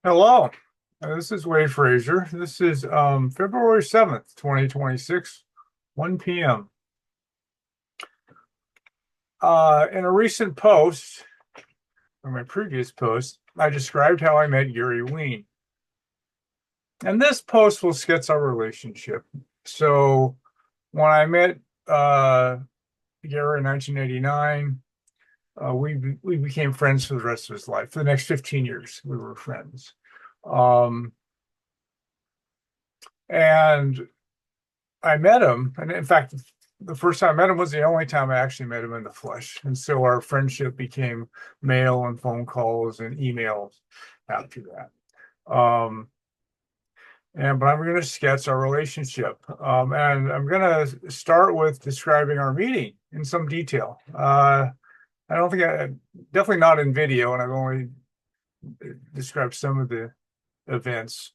Hello, this is Wade Frazier. This is February 7th, 2026, 1 p.m. In a recent post, or my previous post, I described how I met Gary Wean. And this post will sketch our relationship. So when I met uh, Gary in 1989, we became friends for the rest of his life. For the next 15 years, we were friends. Um, and I met him, and in fact, the first time I met him was the only time I actually met him in the flesh. And so our friendship became mail and phone calls and emails after that. But I'm going to sketch our relationship, and I'm going to start with describing our meeting in some detail. I don't think definitely not in video, and I've only described some of the events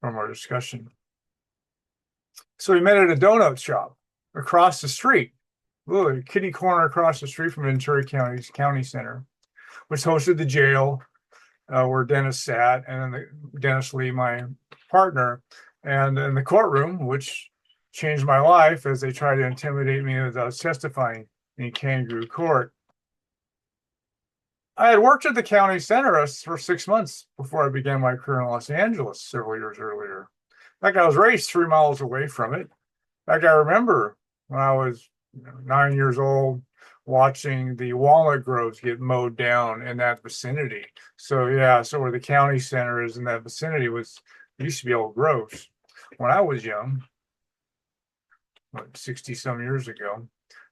from our discussion. So we met at a donut shop across the street, literally kitty corner across the street from Ventura County's county center, which hosted the jail where Dennis sat, and then Dennis Lee, my partner, and in the courtroom, which changed my life as they tried to intimidate me as I was testifying in kangaroo court. I had worked at the county center for 6 months before I began my career in Los Angeles several years earlier. In fact, I was raised 3 miles away from it. In fact, I remember when I was 9 years old watching the walnut groves get mowed down in that vicinity. So yeah, so where the county center is in that vicinity used to be old groves when I was young, what, 60 some years ago.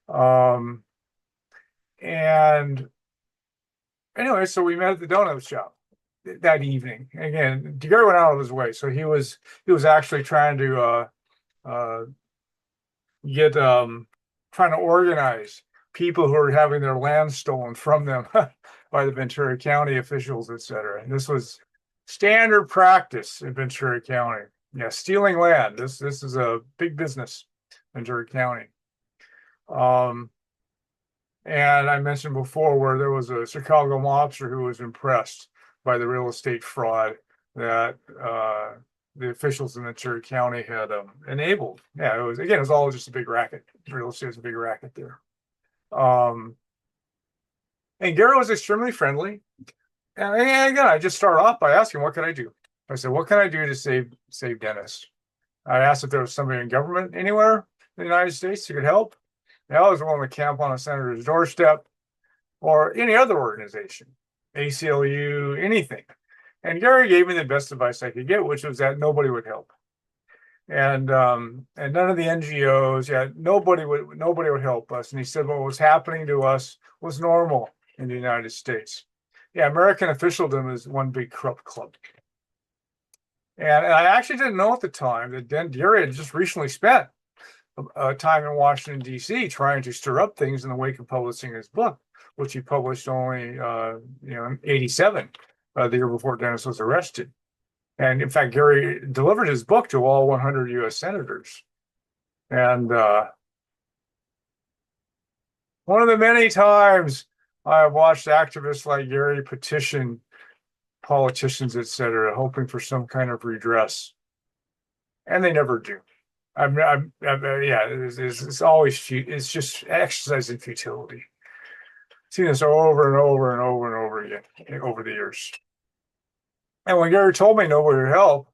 Um, and anyway, so we met at the donut shop that evening. Again, Gary went out of his way, so he was actually trying to uh, get trying to organize people who are having their land stolen from them by the Ventura County officials, et cetera. And this was standard practice in Ventura County. Yeah, stealing land. This is a big business, Ventura County. Um, and I mentioned before where there was a Chicago mobster who was impressed by the real estate fraud that the officials in Ventura County had enabled. Yeah, it was all just a big racket. Real estate was a big racket there. Um, and Gary was extrememely friendly. And again, I just started off by asking, what can I do? I said, what can I do to save Dennis? I asked if there was somebody in government anywhere in the United States who could help. And I was willing to camp on a senator's doorstep or any other organization, ACLU, anything. And Gary gave me the best advice I could get, which was that nobody would help. And none of the NGOs, yeah, nobody would help us. And he said what was happening to us was normal in the United States. Yeah, American officialdom is one big corrupt club. And I actually didn't know at the time that Gary had just recently spent time in Washington, D.C., trying to stir up things in the wake of publishing his book, which he published only, in 87, the year before Dennis was arrested. And in fact, Gary delivered his book to all 100 U.S. senators. And one of the many times I've watched activists like Gary petition politicians, et cetera, hoping for some kind of redress. And they never do. Yeah, it's always, it's just exercise in futility. I've seen this over and over and over and over again over the years. And when Gary told me nobody would help,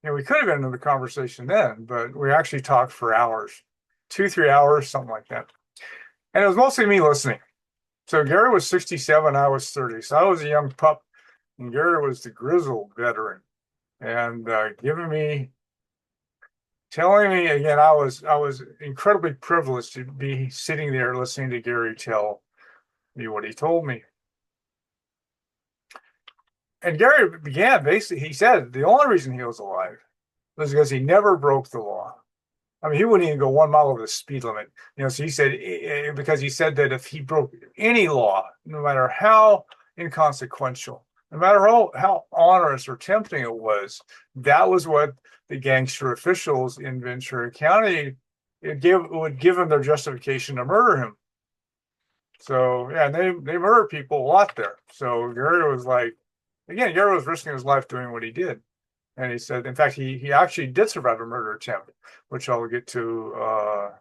we could have ended the conversation then, but we actually talked for hours, 2, 3 hours, something like that. And it was mostly me listening. So Gary was 67, I was 30. So I was a young pup, and Gary was the grizzled veteran. And telling me again, I was incredibly privileged to be sitting there listening to Gary tell me what he told me. And Gary began basically, he said the only reason he was alive was because he never broke the law. I mean, he wouldn't even go 1 mile over the speed limit. So he said, because he said that if he broke any law, no matter how inconsequential, no matter how onerous or tempting it was, that was what the gangster officials in Ventura County would give him their justification to murder him. So yeah, they murder people a lot there. So Gary was like, again, Gary was risking his life doing what he did. And he said, in fact, he actually did survive a murder attempt, which I'll get to a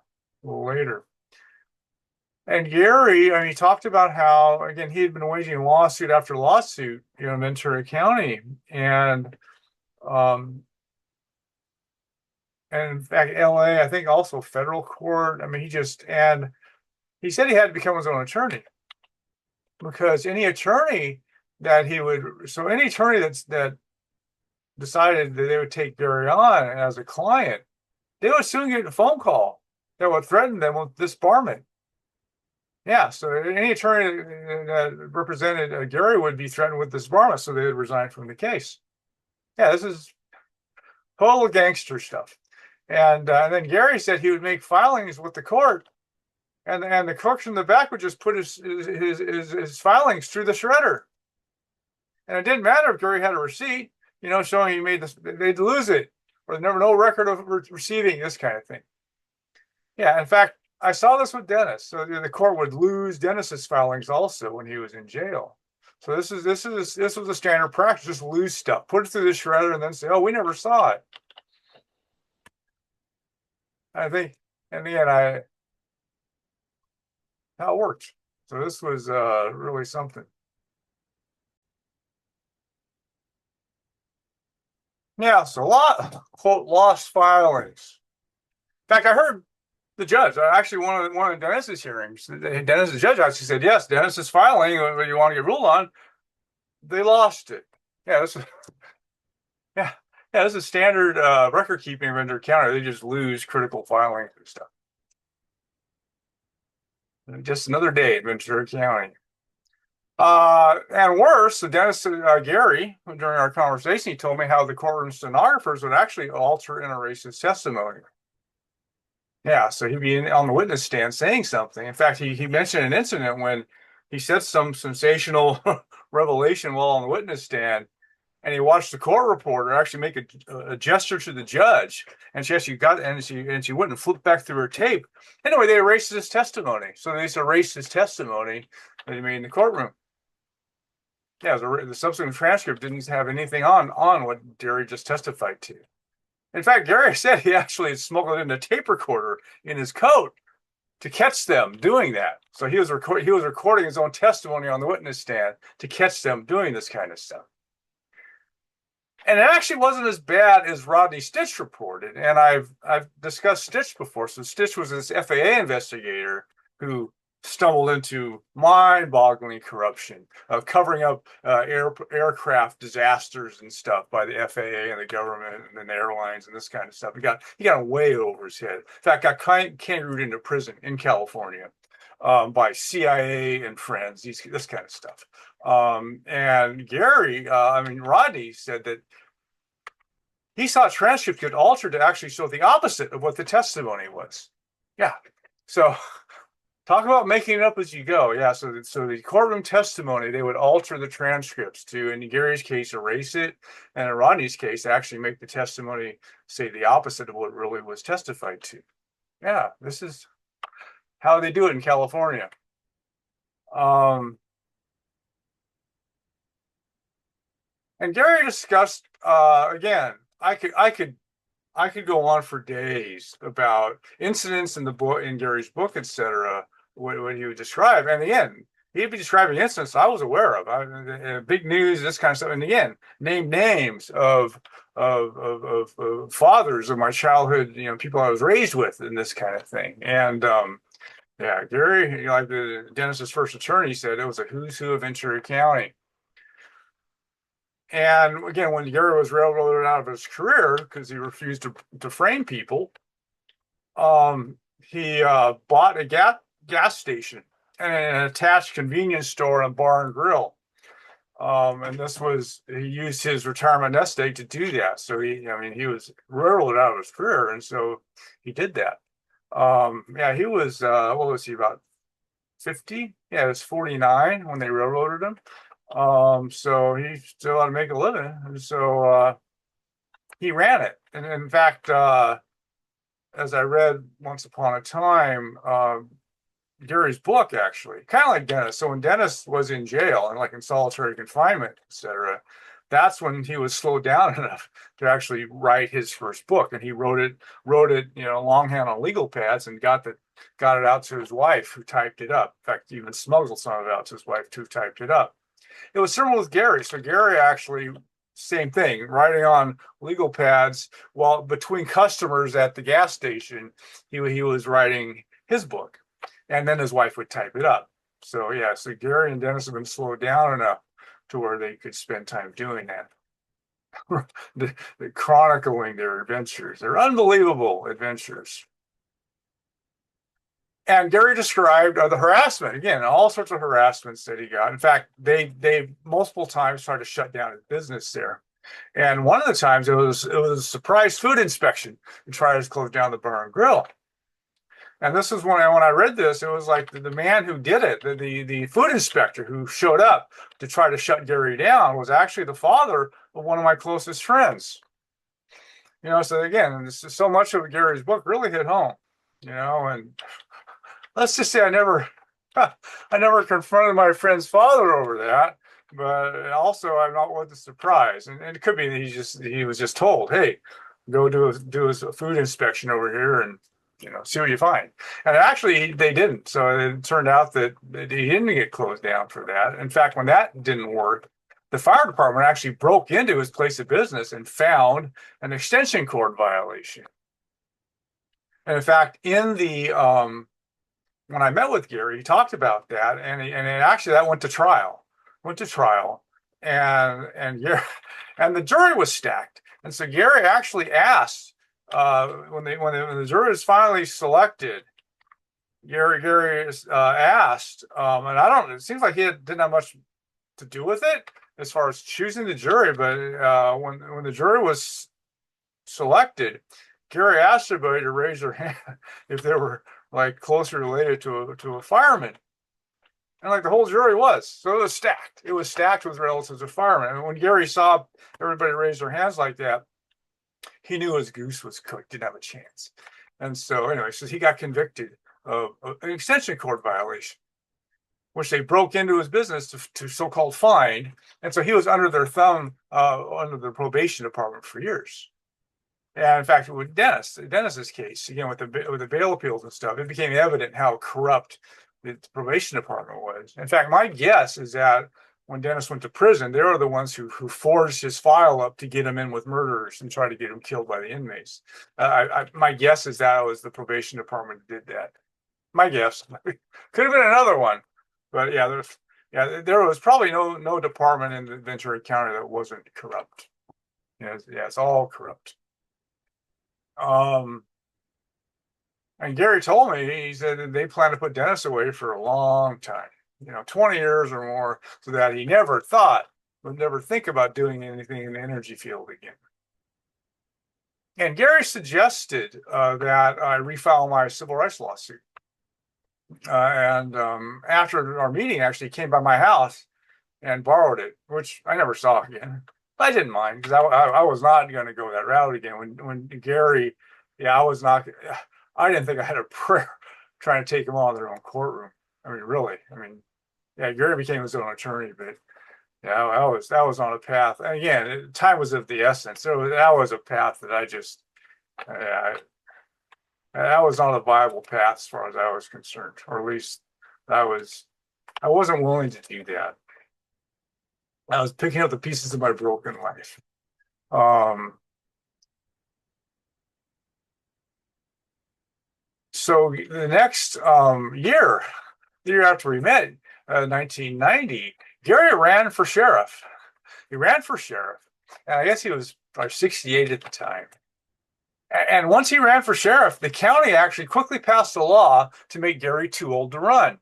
little later. And Gary, I mean, he talked about how, again, he had been waging lawsuit after lawsuit, in Ventura County. Um, and in fact, LA, I think also federal court. I mean, and he said he had to become his own attorney because any attorney any attorney that decided that they would take Gary on as a client, they would soon get a phone call that would threaten them with disbarment. Yeah, so any attorney that represented Gary would be threatened with disbarment, so they would resign from the case. Yeah, this is total gangster stuff. And then Gary said he would make filings with the court, and the clerks in the back would just put his filings through the shredder. And it didn't matter if Gary had a receipt, showing he made this, they'd lose it, or there'd never no record of receiving this kind of thing. Yeah, in fact, I saw this with Dennis. So the court would lose Dennis's filings also when he was in jail. So this was a standard practice. Just lose stuff, put it through the shredder, and then say, "Oh, we never saw it." I think, in the end, how it worked. So this was really something. Yeah, so a lot, quote, lost filings. In fact, I heard the judge, actually one of Dennis's hearings, Dennis's judge actually said, yes, Dennis's filing, what you want to get ruled on, they lost it. Yeah, yeah, this is standard record keeping in Ventura County. They just lose critical filings and stuff. Just another day in Ventura County. And worse, so Dennis Gary, during our conversation, he told me how the courtroom stenographers would actually alter and erase his testimony. Yeah, so he'd be on the witness stand saying something. In fact, he mentioned an incident when he said some sensational revelation while on the witness stand, and he watched the court reporter actually make a gesture to the judge, and she wouldn't flip back through her tape. Anyway, they erased his testimony. So they just erased his testimony that he made in the courtroom. Yeah, the subsequent transcript didn't have anything on what Gary just testified to. In fact, Gary said he actually had smuggled in a tape recorder in his coat to catch them doing that. So he was recording his own testimony on the witness stand to catch them doing this kind of stuff. And it actually wasn't as bad as Rodney Stitch reported. And I've discussed Stitch before. So Stitch was this FAA investigator who stumbled into mind-boggling corruption of covering up aircraft disasters and stuff by the FAA and the government and the airlines and this kind of stuff. He got way over his head. In fact, got kangarooed into prison in California by CIA and friends. This kind of stuff. And Rodney said that he saw transcripts get altered to actually show the opposite of what the testimony was. Yeah. So talk about making it up as you go. Yeah. So the courtroom testimony, they would alter the transcripts to, in Gary's case, erase it. And in Rodney's case, actually make the testimony say the opposite of what really was testified to. Yeah. This is how they do it in California. And Gary discussed, again, I could go on for days about incidents in the book, in Gary's book, etc. What he would describe, and again, he'd be describing incidents I was aware of, big news, this kind of stuff, and again, name names of fathers of my childhood, people I was raised with, and this kind of thing. And yeah, Gary, like Dennis's first attorney said, it was a who's who of Ventura County. And again, when Gary was railroaded out of his career because he refused to frame people, he bought a gas station and an attached convenience store and bar and grill. And he used his retirement nest egg to do that. So he was railroaded out of his career, and so he did that. Yeah, he was what was he, about 50? Yeah, he was 49 when they railroaded him. So he still had to make a living. And so he ran it. And in fact, as I read once upon a time, Gary's book, actually, kind of like Dennis. So when Dennis was in jail and like in solitary confinement, etc., that's when he was slowed down enough to actually write his first book. And he wrote it, longhand on legal pads and got it out to his wife, who typed it up. In fact, even smuggled some of it out to his wife, who typed it up. It was similar with Gary. So Gary actually, same thing, writing on legal pads while between customers at the gas station, he was writing his book, and then his wife would type it up. So yeah, so Gary and Dennis have been slowed down enough to where they could spend time doing that. the chronicling their adventures, their unbelievable adventures. And Gary described the harassment, again, all sorts of harassments that he got. In fact, they multiple times tried to shut down his business there. And one of the times it was a surprise food inspection to try to close down the bar and grill. And this is when I read this, it was like the man who did it, the food inspector who showed up to try to shut Gary down, was actually the father of one of my closest friends. So again, this is so much of Gary's book really hit home, and let's just say I never confronted my friend's father over that, but also I'm not with the surprise. And it could be that he was just told, hey, go do a food inspection over here and see what you find. And actually they didn't. So it turned out that he didn't get closed down for that. In fact, when that didn't work, the fire department actually broke into his place of business and found an extension cord violation. And in fact, when I met with Gary, he talked about that, and actually that went to trial, and and the jury was stacked, and so Gary actually asked when the jury was finally selected, Gary asked, and I don't, it seems like he didn't have much to do with it as far as choosing the jury, but when the jury was selected, Gary asked everybody to raise their hand if they were like closely related to a fireman. And like the whole jury was. So it was stacked. It was stacked with relatives of firemen. And when Gary saw everybody raise their hands like that, he knew his goose was cooked, didn't have a chance. And so anyway, so he got convicted of an extension cord violation, which they broke into his business to so-called fine. And so he was under their thumb, under the probation department for years. And in fact, with Dennis's case, again, with the bail appeals and stuff, it became evident how corrupt the probation department was. In fact, my guess is that when Dennis went to prison, they were the ones who forged his file up to get him in with murderers and try to get him killed by the inmates. My guess is that it was the probation department that did that. My guess. Could have been another one, but yeah, there was probably no department in Ventura County that wasn't corrupt. It's all corrupt. And Gary told me, he said that they plan to put Dennis away for a long time, 20 years or more, so that he would never think about doing anything in the energy field again. And Gary suggested that I refile my civil rights lawsuit. And after our meeting, actually came by my house and borrowed it, which I never saw again. I didn't mind, because I was not going to go that route again. When Gary, I didn't think I had a prayer trying to take them all in their own courtroom. I mean, really. Gary became his own attorney, but that was on a path. And again, time was of the essence. That was a path that that was not a viable path as far as I was concerned, or at least I wasn't willing to do that. I was picking up the pieces of my broken life. So the next year, the year after we met, 1990, Gary ran for sheriff. He ran for sheriff, and I guess he was like 68 at the time. And once he ran for sheriff, the county actually quickly passed a law to make Gary too old to run.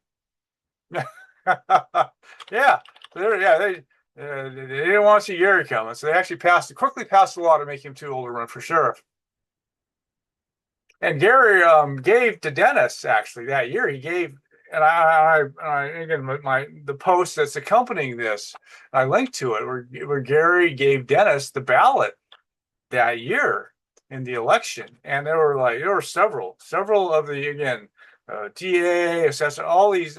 They didn't want to see Gary coming, so they actually quickly passed a law to make him too old to run for sheriff. And Gary gave to Dennis, actually, that year. He gave, and I again, the post that's accompanying this, I linked to it, where Gary gave Dennis the ballot that year in the election. And there were several of the, again, DA, assessor, all these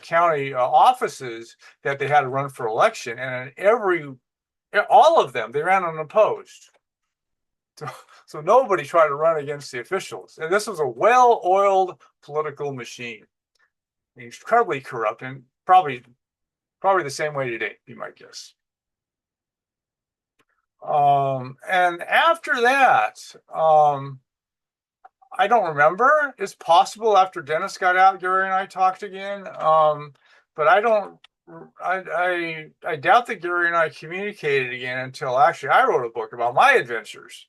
county offices that they had to run for election, and all of them they ran unopposed. So, so nobody tried to run against the officials, and this was a well-oiled political machine, incredibly corrupt, and probably the same way today, be my guess. And after that, I don't remember. It's possible after Dennis got out, Gary and I talked again. But I don't. I doubt that Gary and I communicated again until actually I wrote a book about my adventures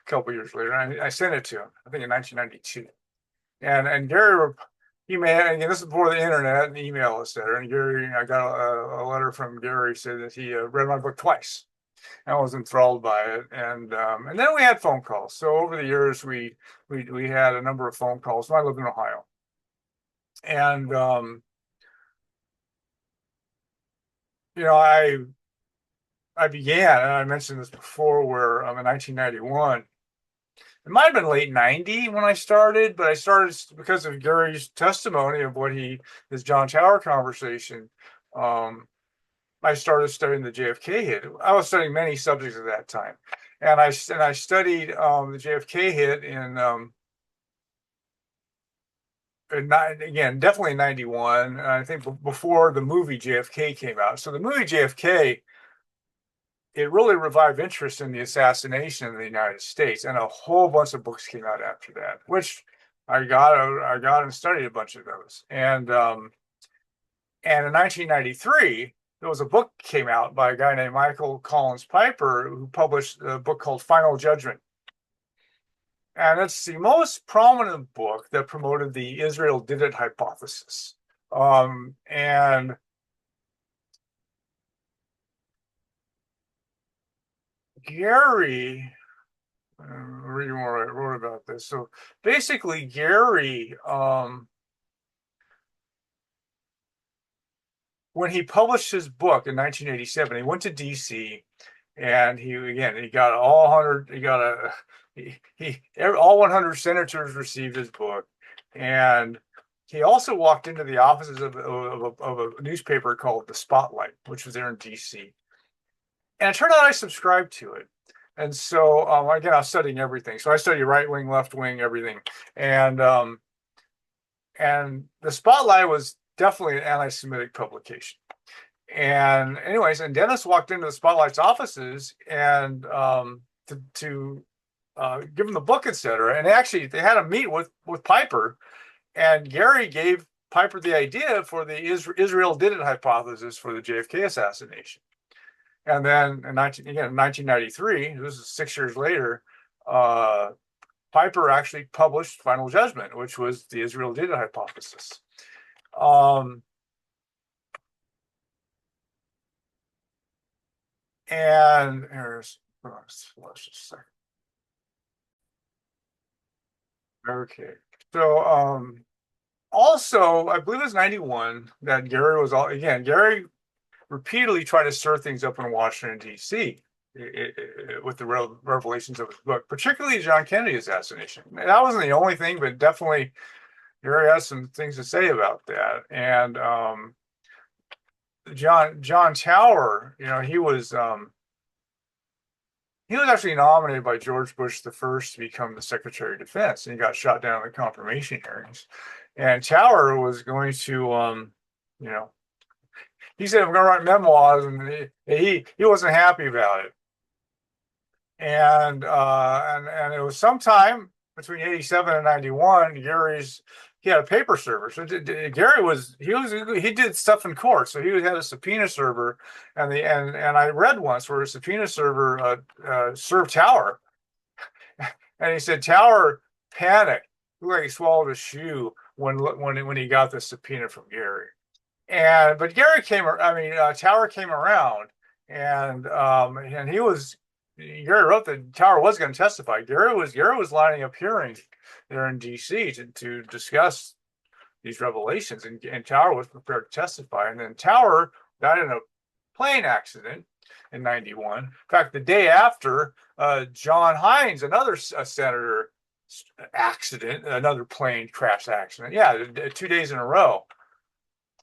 a couple years later. I sent it to him, I think in 1992. And Gary, he may, again, this is before the internet and email, etc. And Gary, I got a letter from Gary said that he read my book twice. I was enthralled by it, and then we had phone calls. So over the years, we had a number of phone calls. So I lived in Ohio, and I began, and I mentioned this before, where in 1991. It might have been late 90 when I started, but I started because of Gary's testimony of his John Tower conversation. I started studying the JFK hit. I was studying many subjects at that time, and I studied the JFK hit again, definitely in 91. I think before the movie JFK came out. So the movie JFK, it really revived interest in the assassination in the United States, and a whole bunch of books came out after that, which I got and studied a bunch of those. And in 1993, there was a book came out by a guy named Michael Collins Piper, who published a book called Final Judgment. And it's the most prominent book that promoted the Israel did it hypothesis. And Gary, reading more I wrote about this. So basically, Gary, when he published his book in 1987, he went to DC, and he got all 100. All 100 senators received his book, and he also walked into the offices of a newspaper called The Spotlight, which was there in DC. And it turned out I subscribed to it. And so, again, I was studying everything. So I studied right wing, left wing, everything. And The Spotlight was definitely an anti-Semitic publication. And anyways, and Dennis walked into the Spotlight's offices and to give him the book, etc. And actually, they had a meet with Piper, and Gary gave Piper the idea for the Israel did it hypothesis for the JFK assassination. And then in 1993, this is 6 years later, Piper actually published Final Judgment, which was the Israel did it hypothesis. And let's just a second. Okay. So also, I believe it was 91 that Gary was Gary repeatedly tried to stir things up in Washington, D.C. With the revelations of his book, particularly the John Kennedy assassination. And that wasn't the only thing, but definitely Gary has some things to say about that. And John Tower, he was actually nominated by George Bush the first to become the Secretary of Defense, and he got shot down in the confirmation hearings. And Tower was going to, he said, "I'm going to write memoirs," and he wasn't happy about it. And it was sometime between 87 and 91. He had a paper server. So Gary he did stuff in court. So he had a subpoena server, and I read once where a subpoena server served Tower, and he said Tower panicked, looked like he swallowed a shoe when he got the subpoena from Gary. But Tower came around, and Gary wrote that Tower was going to testify. Gary was lining up hearings there in D.C. to discuss these revelations, and Tower was prepared to testify. And then Tower died in a plane accident in 91. In fact, the day after, John Hines, another senator, accident, another plane crash accident. Yeah, 2 days in a row,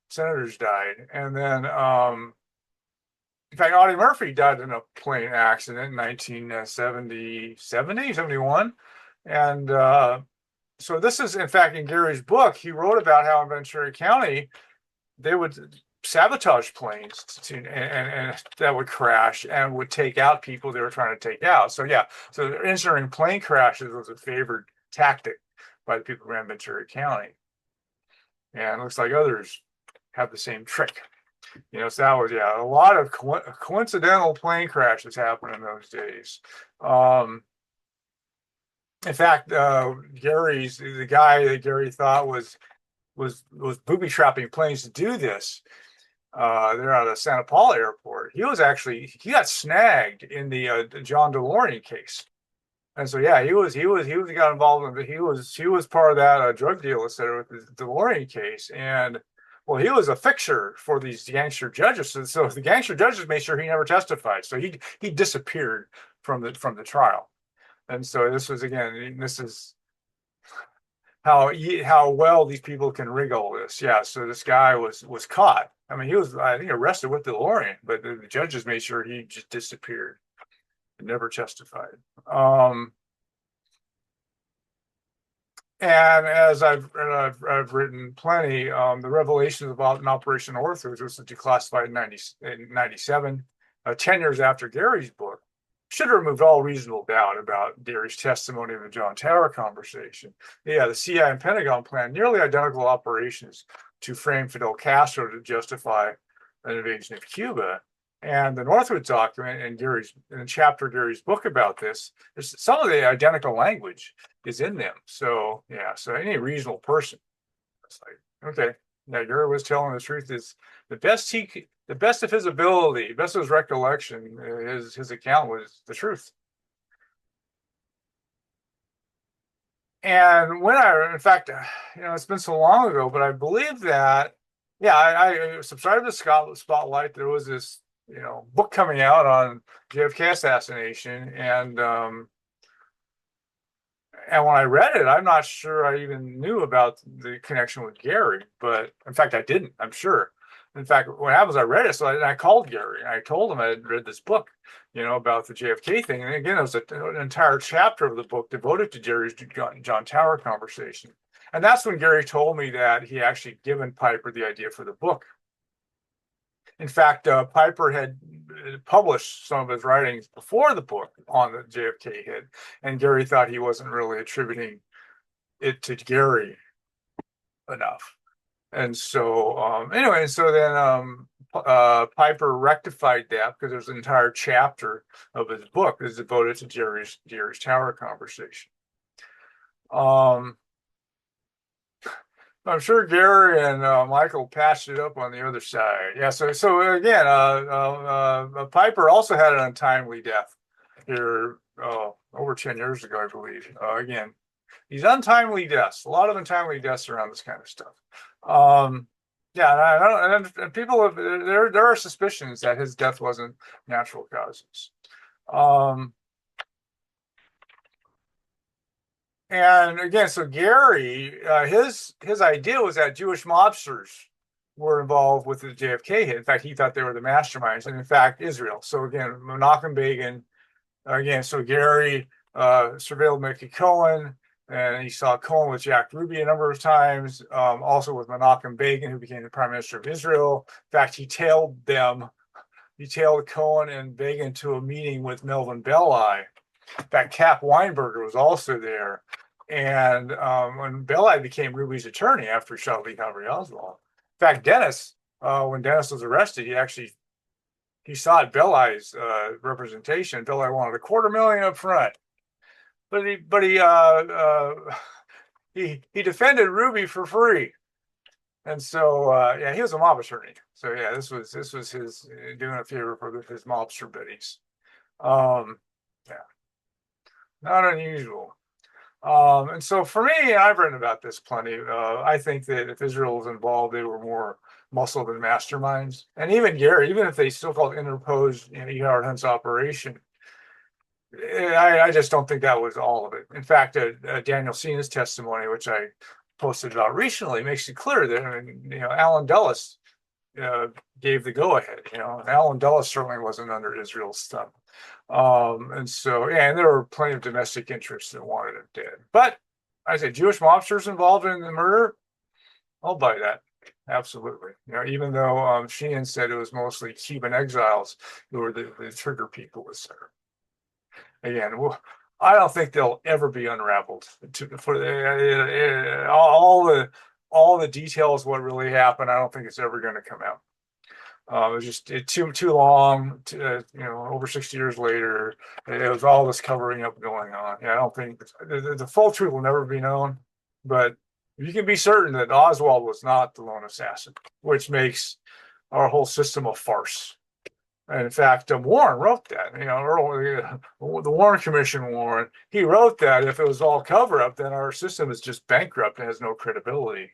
senators died. And then, in fact, Audie Murphy died in a plane accident in 1970, 71. And so this is, in fact, in Gary's book, he wrote about how in Ventura County, they would sabotage planes and that would crash and would take out people they were trying to take out. So yeah, so ensuring plane crashes was a favored tactic by the people around Ventura County. And it looks like others have the same trick. So that was, yeah, a lot of coincidental plane crashes happened in those days. In fact, the guy that Gary thought was booby trapping planes to do this. They're out of Santa Paula Airport. He got snagged in the John DeLorean case. And so yeah, he got involved in he was part of that drug deal, etc., with the DeLorean case. And well, he was a fixer for these gangster judges. So the gangster judges made sure he never testified. So he disappeared from the trial. And so this is how well these people can rig all this. Yeah, so this guy was caught. I mean, he was, I think, arrested with the DeLorean, but the judges made sure he just disappeared and never testified. And as I've written plenty, the revelations about an Operation Ortho, which was declassified in 97, 10 years after Gary's book, should have removed all reasonable doubt about Gary's testimony in the John Tower conversation. Yeah, the CIA and Pentagon planned nearly identical operations to frame Fidel Castro to justify an invasion of Cuba. And the Northwood document and in the chapter Gary's book about this, some of the identical language is in them. So yeah, so any reasonable person, it's like, okay, now Gary was telling the truth. Is the best of his ability, best of his recollection, his account was the truth. And in fact, it's been so long ago, but I believe that, yeah, I subscribed to Spotlight. There was this, book coming out on JFK assassination, and when I read it, I'm not sure I even knew about the connection with Gary, but in fact, I didn't. I'm sure. In fact, what happened was I read it, so I called Gary and I told him I had read this book, about the JFK thing. And again, it was an entire chapter of the book devoted to Gary's John Tower conversation. And that's when Gary told me that he actually given Piper the idea for the book. In fact, Piper had published some of his writings before the book on the JFK hit, and Gary thought he wasn't really attributing it to Gary enough. And so, anyway, so then Piper rectified that because there's an entire chapter of his book that's devoted to Gary's Tower conversation. I'm sure Gary and Michael patched it up on the other side. Yeah. So again, Piper also had an untimely death here over 10 years ago, I believe. Again, these untimely deaths, a lot of untimely deaths around this kind of stuff. Yeah, and people there are suspicions that his death wasn't natural causes. And again, so Gary, his idea was that Jewish mobsters were involved with the JFK hit. In fact, he thought they were the masterminds, and in fact, Israel. So again, Menachem Begin. Again, so Gary surveilled Mickey Cohen, and he saw Cohen with Jack Ruby a number of times. Also with Menachem Begin, who became the Prime Minister of Israel. In fact, he tailed Cohen and Begin to a meeting with Melvin Belli. In fact, Cap Weinberger was also there. And when Belli became Ruby's attorney after he shot Lee Harvey Oswald. In fact, Dennis, when Dennis was arrested, he sought Belli's representation. Belli wanted $250,000 up front, but he defended Ruby for free. And so yeah, he was a mob attorney. So yeah, this was his doing a favor for his mobster buddies. Yeah, not unusual. And so for me, I've written about this plenty. I think that if Israel was involved, they were more muscle than masterminds. And even Gary, even if they still call it interposed, Howard Hunt's operation, I just don't think that was all of it. In fact, Daniel Cena's testimony, which I posted about recently, makes it clear that Alan Dulles uh, gave the go ahead. Alan Dulles certainly wasn't under Israel's thumb. And so, yeah, and there were plenty of domestic interests that wanted him dead. But I said, Jewish mobsters involved in the murder, I'll buy that. Absolutely. Even though Sheehan said it was mostly Cuban exiles who were the trigger people, etc. Again, well, I don't think they'll ever be unraveled. For all the details, what really happened, I don't think it's ever going to come out. It was just too long. Over 60 years later, it was all this covering up going on. Yeah, I don't think the full truth will never be known, but you can be certain that Oswald was not the lone assassin, which makes our whole system a farce. And in fact, Warren wrote that. The Warren Commission warned. He wrote that if it was all cover up, then our system is just bankrupt and has no credibility.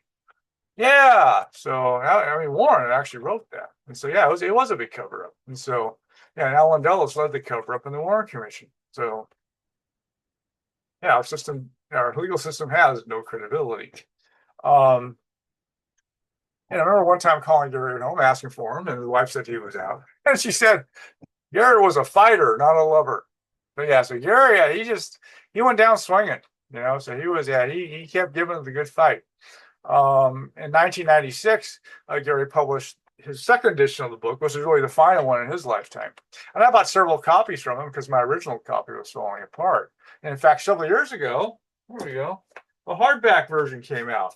Yeah. So I mean, Warren actually wrote that, and so yeah, it was a big cover up, and so yeah, and Alan Dulles led the cover up in the Warren Commission. So yeah, our legal system has no credibility. And I remember one time calling Gary at home asking for him, and his wife said he was out, and she said Gary was a fighter, not a lover. But yeah, so Gary, yeah, he went down swinging, So he was, yeah, he kept giving it the good fight. In 1996, Gary published his second edition of the book, which was really the final one in his lifetime. And I bought several copies from him because my original copy was falling apart. And in fact, several years ago, there we go, a hardback version came out.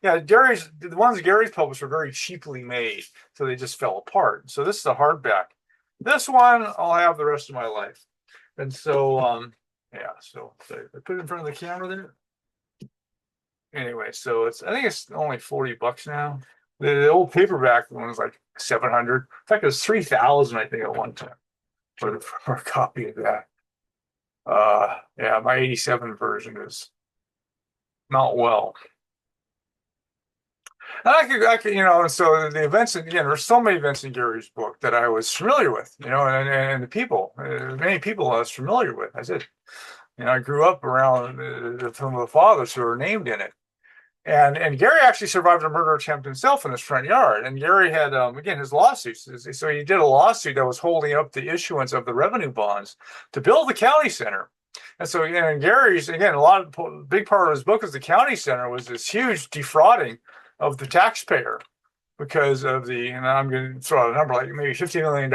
Yeah, the ones Gary's published were very cheaply made, so they just fell apart. So this is a hardback. This one I'll have the rest of my life. And so, yeah, so I put it in front of the camera there. Anyway, so I think it's only $40 now. The old paperback one was like 700. In fact, it was 3,000, I think, at one time for a copy of that. Yeah, my 87 version is not well. And I could, and so the events, again, there's so many events in Gary's book that I was familiar with, and the people, many people I was familiar with. I said, I grew up around some of the fathers who are named in it. And Gary actually survived a murder attempt himself in his front yard. And Gary had, again, his lawsuits. So he did a lawsuit that was holding up the issuance of the revenue bonds to build the county center. And so, and Gary's, again, big part of his book is the county center was this huge defrauding of the taxpayer because of and I'm going to throw out a number like maybe $50 million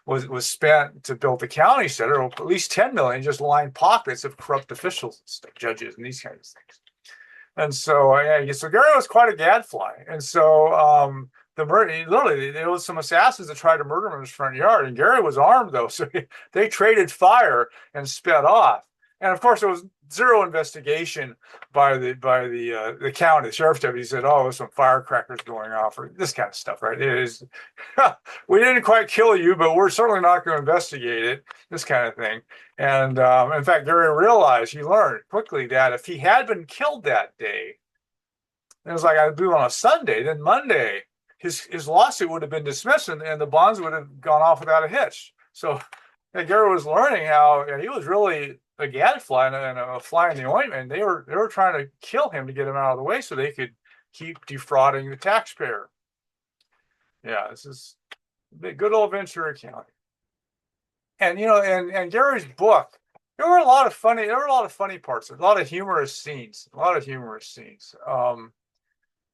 was spent to build the county center, or at least $10 million just lined pockets of corrupt officials, judges, and these kinds of things. And so, so Gary was quite a gadfly. And so, literally, there was some assassins that tried to murder him in his front yard, and Gary was armed though, so they traded fire and sped off. And of course, there was zero investigation by the county. The sheriff's deputy said, "Oh, there's some firecrackers going off," or this kind of stuff, right? It is, we didn't quite kill you, but we're certainly not going to investigate it. This kind of thing. And in fact, Gary realized, he learned quickly that if he had been killed that day, it was like I do on a Sunday, then Monday, his lawsuit would have been dismissed, and the bonds would have gone off without a hitch. So Gary was learning how he was really a gadfly and a fly in the ointment. They were trying to kill him to get him out of the way so they could keep defrauding the taxpayer. Yeah, this is good old Ventura County. And and Gary's book, there were a lot of funny parts, a lot of humorous scenes.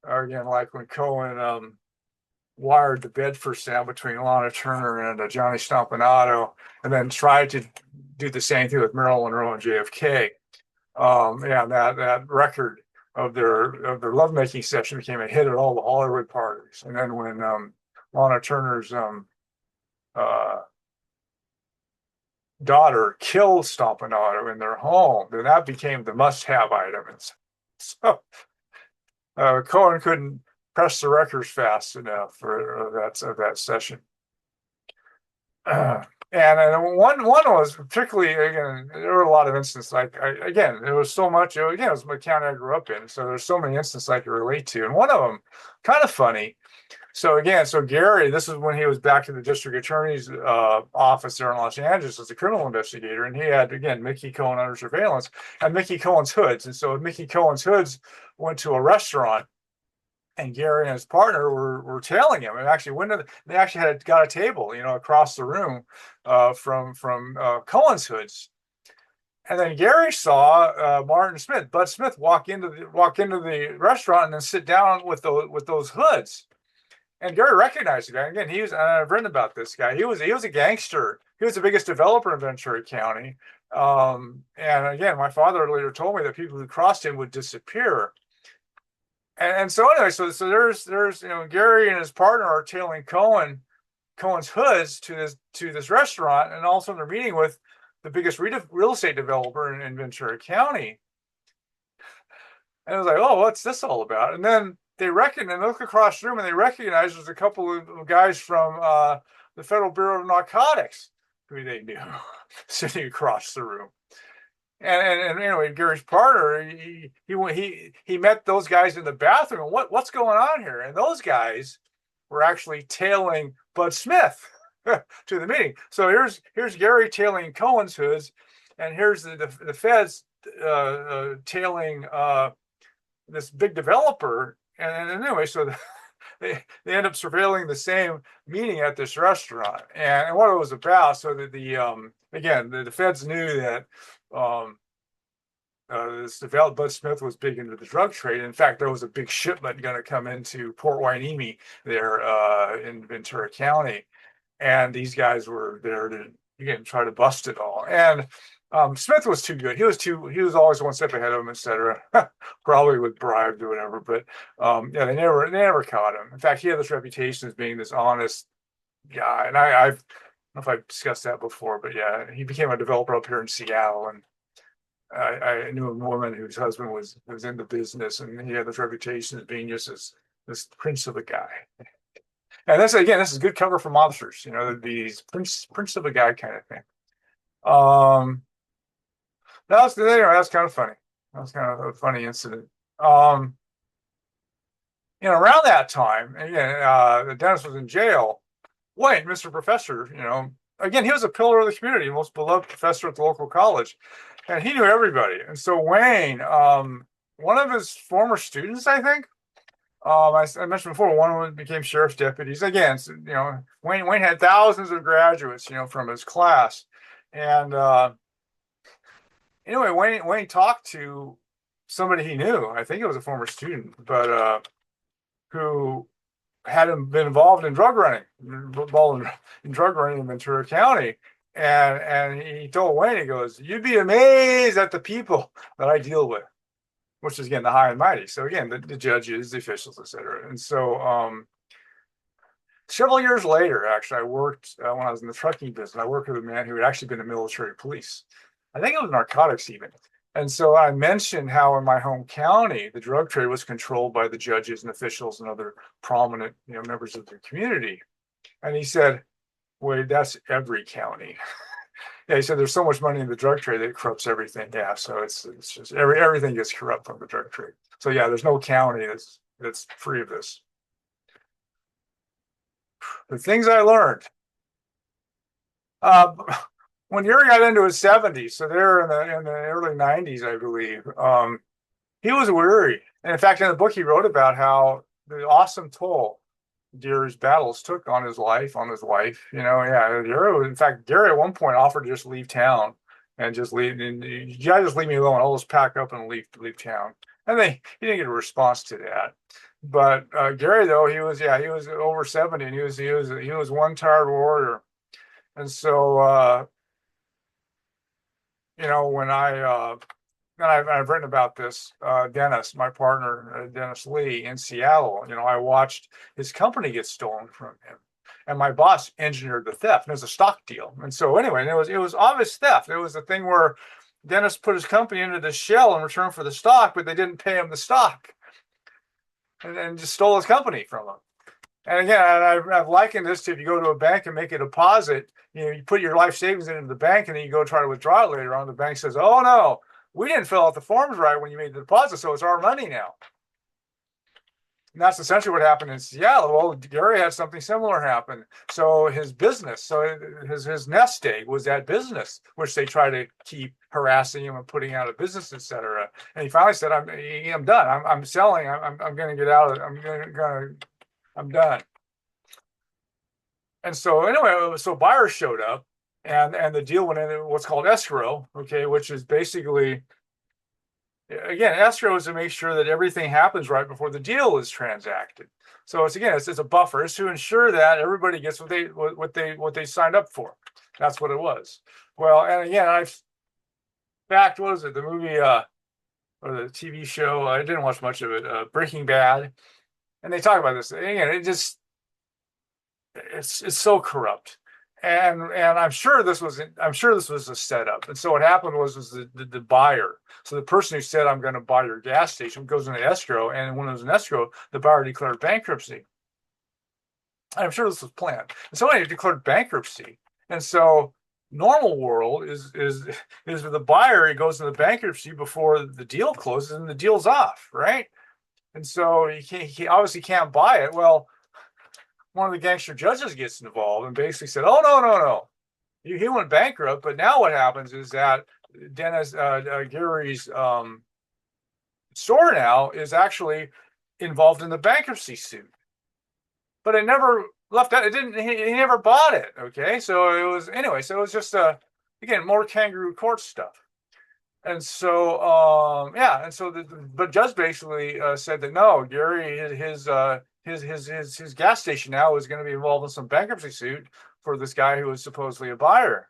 Again, like when Cohen wired the Bedford sound between Lana Turner and Johnny Stompanato, and then tried to do the same thing with Marilyn Monroe and JFK. That record of their lovemaking session became a hit at all the Hollywood parties. And then when Lana Turner's daughter killed Stompanato in their home, then that became the must-have item. And so Cohen couldn't press the records fast enough for that session. And one was particularly, again, there were a lot of instances there was so much, it was the county I grew up in, so there's so many instances I could relate to. And one of them, kind of funny. So again, so Gary, this is when he was back to the district attorney's office there in Los Angeles as a criminal investigator, and he had again Mickey Cohen under surveillance and Mickey Cohen's hoods. And so Mickey Cohen's hoods went to a restaurant, and Gary and his partner were tailing him. And actually, they actually had got a table, across the room from Cohen's hoods. And then Gary saw Bud Smith, walk into the restaurant and then sit down with those hoods. And Gary recognized it. Again, I've written about this guy. He was a gangster. He was the biggest developer in Ventura County. And again, my father later told me that people who crossed him would disappear. And so anyway, so there's Gary and his partner are tailing Cohen's hoods to this restaurant, and also they're meeting with the biggest real estate developer in Ventura County. And I was like, oh, what's this all about? And then they look across the room and they recognize there's a couple of guys from the Federal Bureau of Narcotics who they knew sitting across the room. And anyway, Gary's partner, he met those guys in the bathroom. What's going on here? And those guys were actually tailing Bud Smith to the meeting. So here's Gary tailing Cohen's hoods, and here's the feds tailing this big developer. And anyway, so they end up surveilling the same meeting at this restaurant, and what it was about. So that the feds knew that Bud Smith was big into the drug trade. In fact, there was a big shipment going to come into Port Hueneme there in Ventura County, and these guys were there to again try to bust it all. And Smith was too good. He was always one step ahead of him, etc. Probably with bribes or whatever. But they never caught him. In fact, he had this reputation as being this honest guy. And I don't know if I've discussed that before, but yeah, he became a developer up here in Seattle, and I knew a woman whose husband was in the business, and he had this reputation as being just this prince of a guy. And this is good cover for monsters. These prince of a guy kind of thing. That's kind of funny. That was kind of a funny incident. Around that time, again, Dennis was in jail. Wayne, Mr. Professor, again, he was a pillar of the community, most beloved professor at the local college, and he knew everybody. And so Wayne, one of his former students, I think, I mentioned before, one of them became sheriff's deputies. Again, Wayne had thousands of graduates, from his class, and anyway, Wayne talked to somebody he knew. I think it was a former student, but who had been involved in drug running in Ventura County. And he told Wayne, he goes, "You'd be amazed at the people that I deal with," which is again the high and mighty. So again, the judges, the officials, etc. And so several years later, actually, I worked when I was in the trucking business. I worked with a man who had actually been in military police. I think it was narcotics even. And so I mentioned how in my home county, the drug trade was controlled by the judges and officials and other prominent, members of the community. And he said, "Wait, that's every county." Yeah, he said, "There's so much money in the drug trade that it corrupts everything." Yeah, so it's just everything gets corrupt from the drug trade. So yeah, there's no county that's free of this. The things I learned. When Yuri got into his 70s, so they're in the early 90s, I believe, he was weary. And in fact, in the book, he wrote about how the awesome toll Yuri's battles took on his life, on his wife. In fact, Gary at one point offered to just leave town and just leave. And you guys just leave me alone. I'll just pack up and leave town. And he didn't get a response to that. But Gary, though, he was over 70, and he was one tired warrior. And so when I've written about this, Dennis, my partner, Dennis Lee in Seattle, I watched his company get stolen from him, and my boss engineered the theft. And it was a stock deal. And so anyway, it was obvious theft. It was a thing where Dennis put his company into the shell in return for the stock, but they didn't pay him the stock, and just stole his company from him. And again, I've likened this to if you go to a bank and make a deposit, you put your life savings into the bank, and then you go try to withdraw it later on. The bank says, "Oh no, we didn't fill out the forms right when you made the deposit, so it's our money now." And that's essentially what happened in Seattle. Well, Gary had something similar happen. So his business, so his nest egg was that business, which they try to keep harassing him and putting out of business, etc. And he finally said, I'm done. I'm selling. I'm going to get out of it. I'm done." And so anyway, so buyers showed up, and the deal went into what's called escrow, okay, which is basically, again, escrow is to make sure that everything happens right before the deal is transacted. So it's a buffer. It's to ensure that everybody gets what they signed up for. That's what it was. Well, and again, what was it? The movie or the TV show? I didn't watch much of it. Breaking Bad, and they talk about this. Again, it's so corrupt. And I'm sure this was a setup. And so what happened was the buyer. So the person who said, "I'm going to buy your gas station," goes into escrow, and when it was in escrow, the buyer declared bankruptcy. And I'm sure this was planned. And so anyway, he declared bankruptcy. And so normal world is with the buyer, he goes into bankruptcy before the deal closes and the deal's off, right? And so he obviously can't buy it. Well, one of the gangster judges gets involved and basically said, "Oh, no. He went bankrupt, but now what happens is that Gary's store now is actually involved in the bankruptcy suit, but it never left out. It didn't. He never bought it. Okay, so it was anyway. So it was just again more kangaroo court stuff." And so and so but judge basically said that no, Gary his gas station now is going to be involved in some bankruptcy suit for this guy who was supposedly a buyer.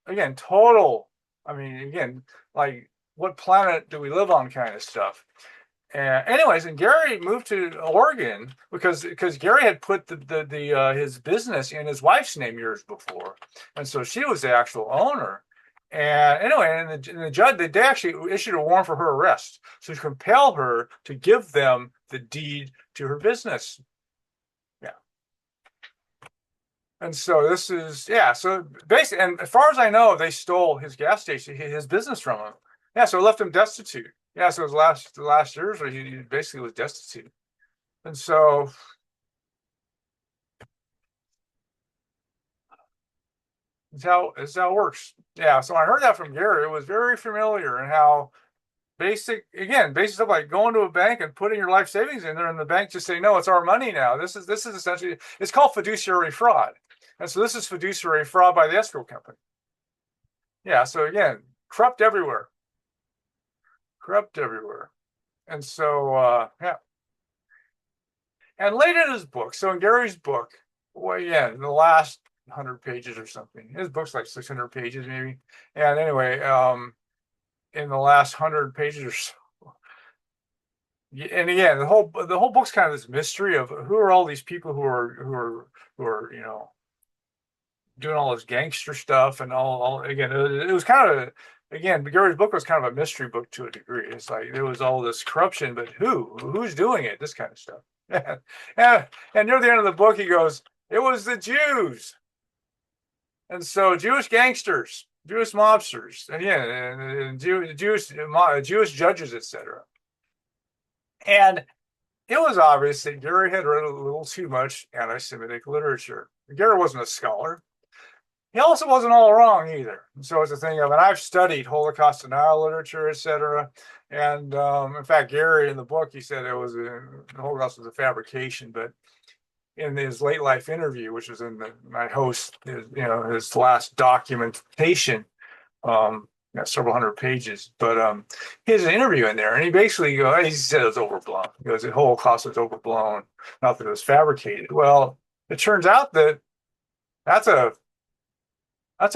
Again, total. I mean, again, like what planet do we live on kind of stuff. And anyways, and Gary moved to Oregon because Gary had put his business in his wife's name years before, and so she was the actual owner. And anyway, and the judge, they actually issued a warrant for her arrest, so to compel her to give them the deed to her business. Yeah. And so this is, so basically, and as far as I know, they stole his gas station, his business from him. Yeah, so it left him destitute. Yeah, so the last years where he basically was destitute. And so it's how it works. Yeah, so I heard that from Gary. It was very familiar, and how basic stuff like going to a bank and putting your life savings in there, and the bank just say, "No, it's our money now." This is essentially, it's called fiduciary fraud. And so this is fiduciary fraud by the escrow company. Yeah, so again, corrupt everywhere. And so and later in his book, so in Gary's book, well, yeah, in the last 100 pages or something, his book's like 600 pages maybe. And anyway, in the last 100 pages or so, and again, the whole book's kind of this mystery of who are all these people who are doing all this gangster stuff and all again, it was kind of, again, Gary's book was kind of a mystery book to a degree. It's like there was all this corruption, but who's doing it? This kind of stuff. And near the end of the book, he goes, "It was the Jews." And so Jewish gangsters, Jewish mobsters, and Jewish judges, etc. And it was obvious that Gary had read a little too much anti-Semitic literature. Gary wasn't a scholar. He also wasn't all wrong either. So it's a thing of, and I've studied Holocaust denial literature, etc. And in fact, Gary in the book, he said the Holocaust was a fabrication, but in his late life interview, which was in my host, his last documentation, several hundred pages, but he has an interview in there, and he basically he said it was overblown. He goes, the Holocaust was overblown, not that it was fabricated. Well, it turns out that that's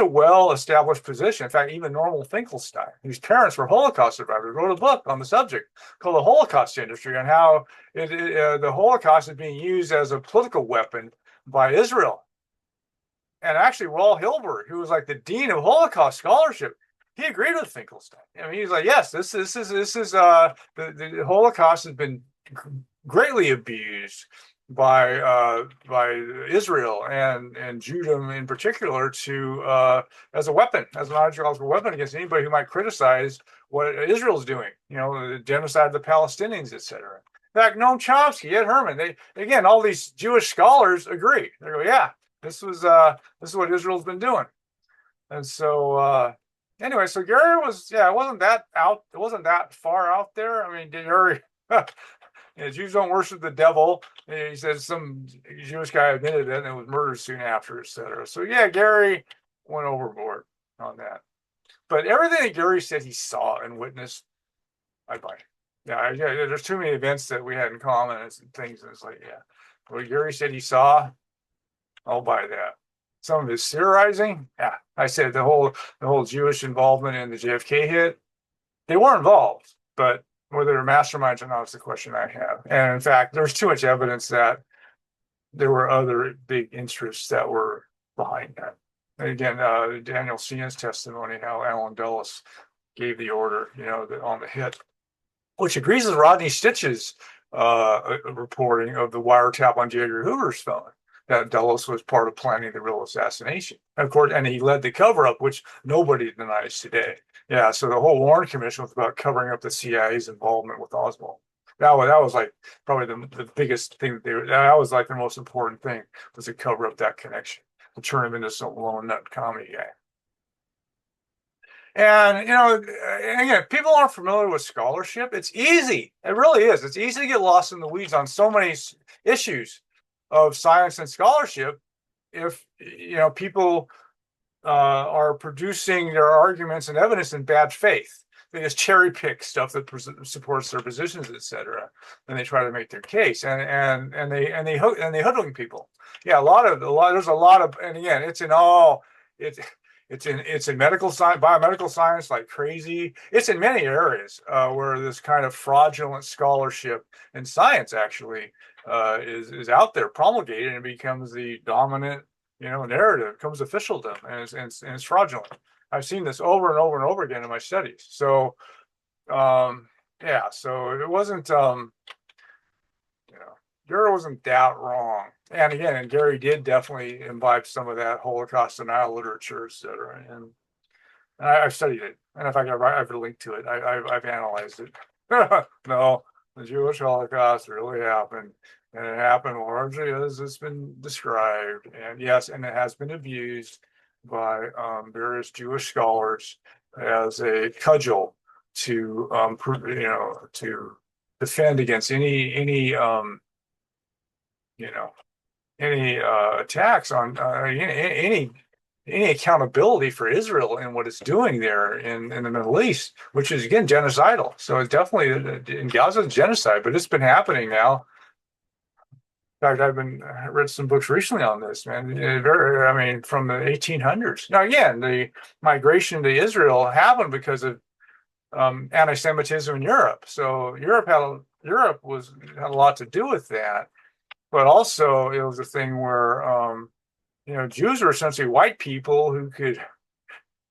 a well-established position. In fact, even Norman Finkelstein, whose parents were Holocaust survivors, wrote a book on the subject called "The Holocaust Industry" on how the Holocaust is being used as a political weapon by Israel. And actually, Raul Hilberg, who was like the dean of Holocaust scholarship, he agreed with Finkelstein. I mean, he's like, "Yes, this is the Holocaust has been greatly abused by Israel and Judah in particular to as a weapon, as an ideological weapon against anybody who might criticize what Israel's doing, the genocide of the Palestinians, etc. In fact, Noam Chomsky, Ed Herman, they again, all these Jewish scholars agree. They go, yeah, this is what Israel's been doing. And so anyway, so Gary was, yeah, it wasn't that far out there. I mean, Gary Jews don't worship the devil. He says some Jewish guy admitted it and was murdered soon after, etc. So yeah, Gary went overboard on that. But everything that Gary said he saw and witnessed, I buy. Yeah, there's too many events that we had in common and things, and it's like, yeah, what Gary said he saw, I'll buy that. Some of his theorizing, yeah, I said the whole Jewish involvement in the JFK hit, they were involved, but whether they're masterminds or not is the question I have. And in fact, there's too much evidence that there were other big interests that were behind that. And again, Daniel Sienna's testimony, how Alan Dulles gave the order, on the hit, which agrees with Rodney Stitch's reporting of the wiretap on J. Edgar Hoover's phone, that Dulles was part of planning the real assassination. Of course, and he led the cover-up, which nobody denies today. Yeah, so the whole Warren Commission was about covering up the CIA's involvement with Oswald. That was like probably the biggest thing that was like the most important thing, was to cover up that connection, to turn him into some lone nut commie guy. And again, if people aren't familiar with scholarship, it's easy. It really is. It's easy to get lost in the weeds on so many issues of science and scholarship if people are producing their arguments and evidence in bad faith. They just cherry pick stuff that supports their positions, etc. And they try to make their case, and they hoodwink people. Yeah, there's a lot of, and again, it's in medical science, biomedical science, like crazy. It's in many areas where this kind of fraudulent scholarship in science actually is out there, promulgated, and becomes the dominant narrative, becomes officialdom, and it's fraudulent. I've seen this over and over and over again in my studies. So yeah, so it wasn't Gary wasn't that wrong. And again, and Gary did definitely imbibe some of that Holocaust denial literature, et cetera. And I've studied it. And in fact, I've linked to it. I've analyzed it. No, the Jewish Holocaust really happened. And it happened largely as it's been described. And yes, and it has been abused by various Jewish scholars as a cudgel to to defend against any attacks on any accountability for Israel and what it's doing there in the Middle East, which is again genocidal. So it's definitely in Gaza, it's genocide, but it's been happening now. In fact, read some books recently on this, man. From the 1800s. Now, again, the migration to Israel happened because of anti-Semitism in Europe. So Europe had a lot to do with that. But also, it was a thing where Jews were essentially white people who could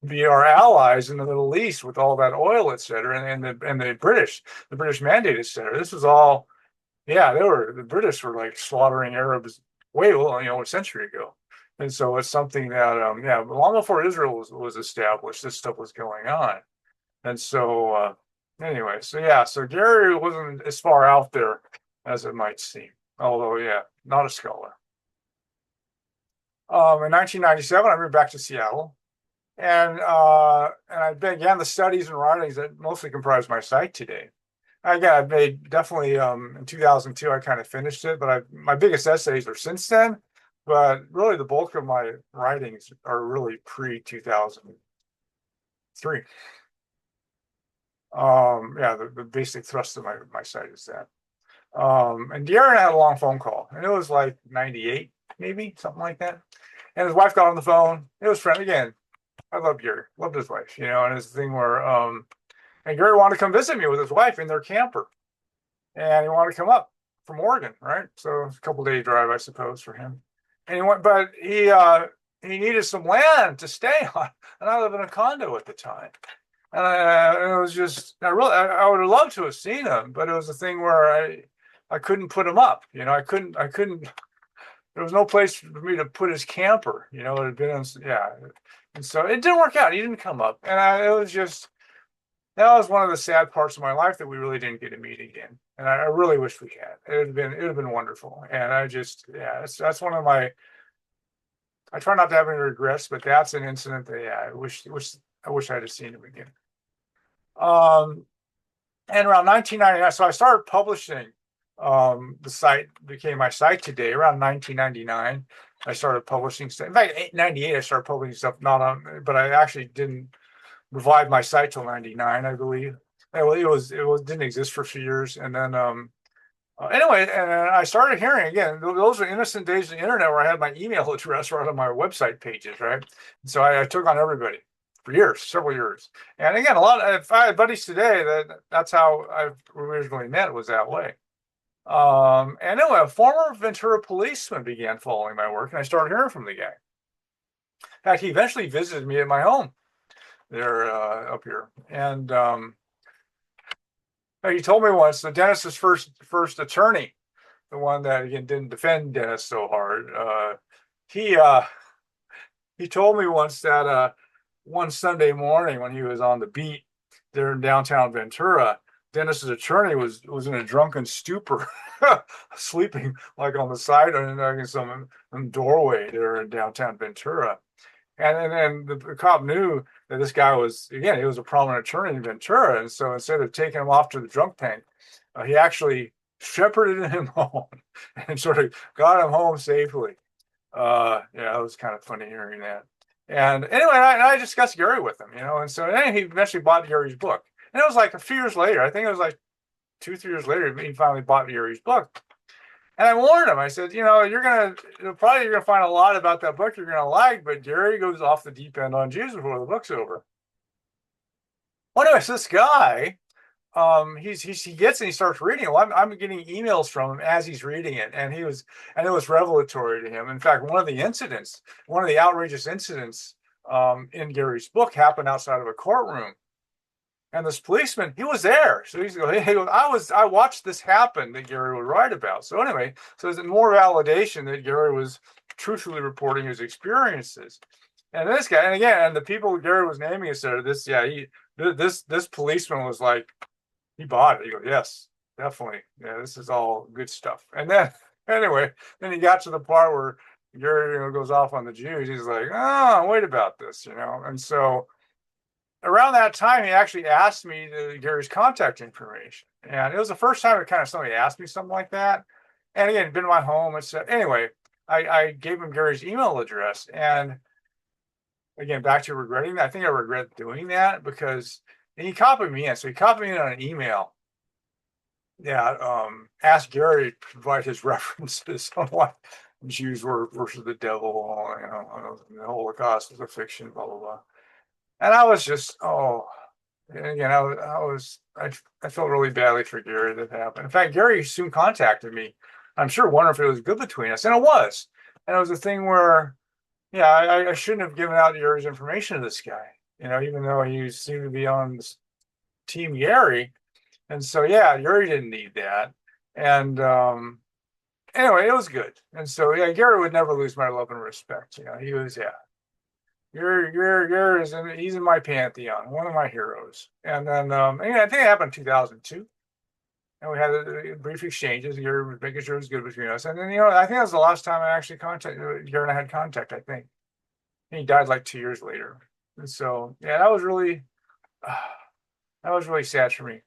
be our allies in the Middle East with all that oil, et cetera, and the British mandate, et cetera. This was all, yeah, the British were like slaughtering Arabs a century ago. And so it's something that, long before Israel was established, this stuff was going on. And so, anyway, so Gary wasn't as far out there as it might seem. Although, yeah, not a scholar. In 1997, I moved back to Seattle, and I began the studies and writings that mostly comprise my site today. Again, I've made definitely in 2002, I kind of finished it, but my biggest essays are since then. But really, the bulk of my writings are really pre-2003. The basic thrust of my site is that. And Gary and I had a long phone call, and it was like 98, maybe something like that. And his wife got on the phone. It was friendly again. I love Gary, loved his wife, and it's the thing where, and Gary wanted to come visit me with his wife in their camper, and he wanted to come up from Oregon, right? So it's a couple-day drive, I suppose, for him. And he needed some land to stay on, and I lived in a condo at the time. And it was just, I would have loved to have seen him, but it was a thing where I couldn't put him up. I couldn't. There was no place for me to put his camper. It had been, yeah, and so it didn't work out. He didn't come up, and it was just that was one of the sad parts of my life that we really didn't get to meet again. And I really wish we had. It would have been wonderful. And I just, yeah, that's one of my. I try not to have any regrets, but that's an incident that, yeah, I wish I'd have seen him again. Um, and around 1999, so I started publishing. The site became my site today. Around 1999, I started publishing stuff. In fact, 98, I started publishing stuff, not on, but I actually didn't revive my site till 99, I believe. It was didn't exist for a few years, and then anyway, and I started hearing again. Those are innocent days of the internet where I had my email address right on my website pages, right? And so I took on everybody for years, several years. And again, if I had buddies today, that's how I originally met, was that way. And anyway, a former Ventura policeman began following my work, and I started hearing from the guy. In fact, he eventually visited me at my home there up here, and he told me once the Dennis's first attorney, the one that again didn't defend Dennis so hard. He he told me once that one Sunday morning when he was on the beat there in downtown Ventura, Dennis's attorney was in a drunken stupor, sleeping like on the side in some doorway there in downtown Ventura. And then the cop knew that this guy was, again, he was a prominent attorney in Ventura. And so instead of taking him off to the drunk tank, he actually shepherded him home and sort of got him home safely. Yeah, it was kind of funny hearing that. And anyway, I discussed Gary with him, and so then he eventually bought Gary's book. And it was like a few years later, I think it was like 2, 3 years later, he finally bought Gary's book. And I warned him. I said, you're gonna find a lot about that book you're gonna like, but Gary goes off the deep end on Jesus before the book's over. Well, anyways, this guy, he gets and he starts reading it. Well, I'm getting emails from him as he's reading it, and it was revelatory to him. In fact, one of the outrageous incidents in Gary's book happened outside of a courtroom. And this policeman, he was there. So I watched this happen that Gary would write about. So anyway, so there's more validation that Gary was truthfully reporting his experiences. And this guy, and the people Gary was naming this policeman was like, he bought it. He goes, yes, definitely. Yeah, this is all good stuff. And then anyway, then he got to the part where Gary goes off on the Jews. He's like, oh, wait about this, and so around that time, he actually asked me Gary's contact information. And it was the first time that kind of somebody asked me something like that. And again, been in my home. And so anyway, I gave him Gary's email address. And again, back to regretting that. I think I regret doing that because he copied me in. So he copied me in on an email. Yeah, asked Gary to provide his references on what Jews were versus the devil, the Holocaust was a fiction, blah, blah, blah. And I was just, and again, I felt really badly for Gary that happened. In fact, Gary soon contacted me. I'm sure wondering if it was good between us, and it was. And it was a thing where, yeah, I shouldn't have given out Gary's information to this guy, even though he seemed to be on Team Gary. And so, yeah, Gary didn't need that. And anyway, it was good. And so, yeah, Gary would never lose my love and respect. He was, yeah. He's in my pantheon, one of my heroes. And then I think it happened in 2002. And we had a brief exchanges. Gary was making sure it was good between us. And then, I think that was the last time I actually contacted Gary and I had contact, I think. And he died like 2 years later. And so, yeah, that was really sad for me.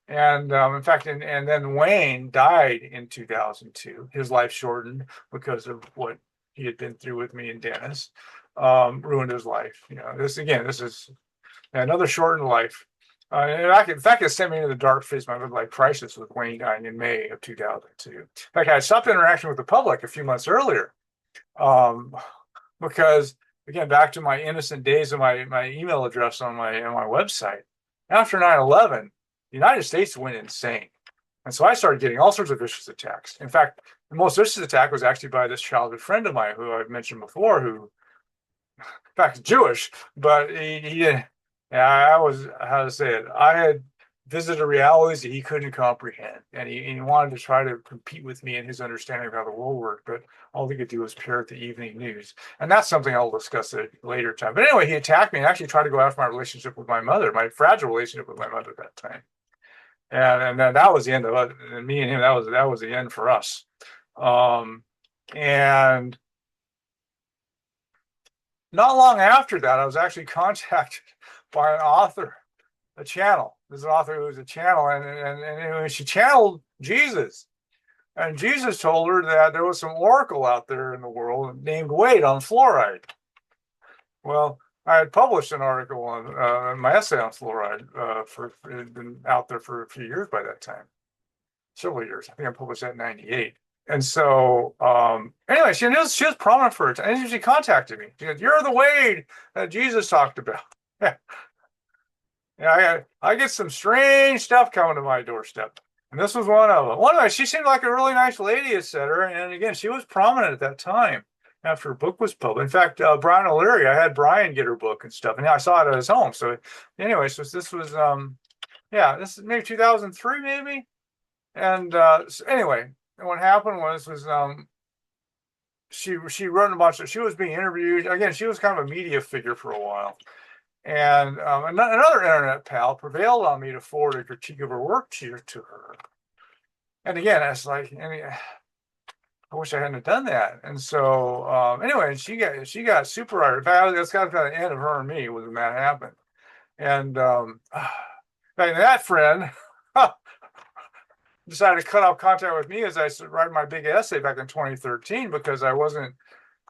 And in fact, and then Wayne died in 2002. His life shortened because of what he had been through with me and Dennis. Ruined his life. This is another shortened life. In fact, it sent me into the dark phase of my midlife crisis with Wayne dying in May of 2002. In fact, I stopped interaction with the public a few months earlier because, again, back to my innocent days of my email address on my website. After 9/11, the United States went insane. And so I started getting all sorts of vicious attacks. In fact, the most vicious attack was actually by this childhood friend of mine who I've mentioned before, who in fact, Jewish, but he yeah, I was, how to say it, I had visited realities that he couldn't comprehend, and he wanted to try to compete with me in his understanding of how the world worked, but all he could do was parrot the evening news, and that's something I'll discuss at a later time. But anyway, he attacked me and actually tried to go after my relationship with my mother, my fragile relationship with my mother at that time, and then that was the end of it. And me and him, that was the end for us. And not long after that, I was actually contacted by an author, a channel. There's an author who was a channel, and she channeled Jesus. And Jesus told her that there was some oracle out there in the world named Wade on fluoride. Well, I had published an article on my essay on fluoride it had been out there for a few years by that time, several years. I think I published that in '98. And so, anyway, she was prominent for it, and she contacted me. She said, "You're the Wade that Jesus talked about." Yeah, I get some strange stuff coming to my doorstep, and this was one of them. One of them, she seemed like a really nice lady, etc. And again, she was prominent at that time after her book was published. In fact, Brian O'Leary, I had Brian get her book and stuff, and I saw it at his home. So, anyway, so this was, this is maybe 2003, maybe. And so anyway. And what happened was she wrote a bunch of, she was being interviewed. Again, she was kind of a media figure for a while. And another internet pal prevailed on me to forward a critique of her work to her. And again, I was like, I wish I hadn't done that. And so anyway, she got super irate. In fact, that's kind of the end of her and me when that happened. And that friend decided to cut off contact with me as I write my big essay back in 2013 because I wasn't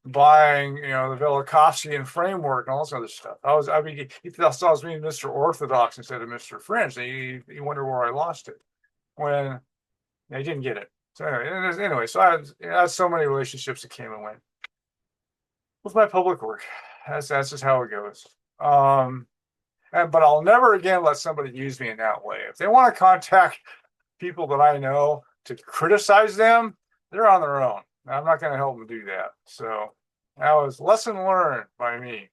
buying, the Velikovsky framework and all this other stuff. He thought I was being Mr. Orthodox instead of Mr. Fringe. And he wondered where I lost it when I didn't get it. So anyway, so I had so many relationships that came and went with my public work. That's just how it goes. But I'll never again let somebody use me in that way. If they want to contact people that I know to criticize them, they're on their own. I'm not going to help them do that. So that was lesson learned by me.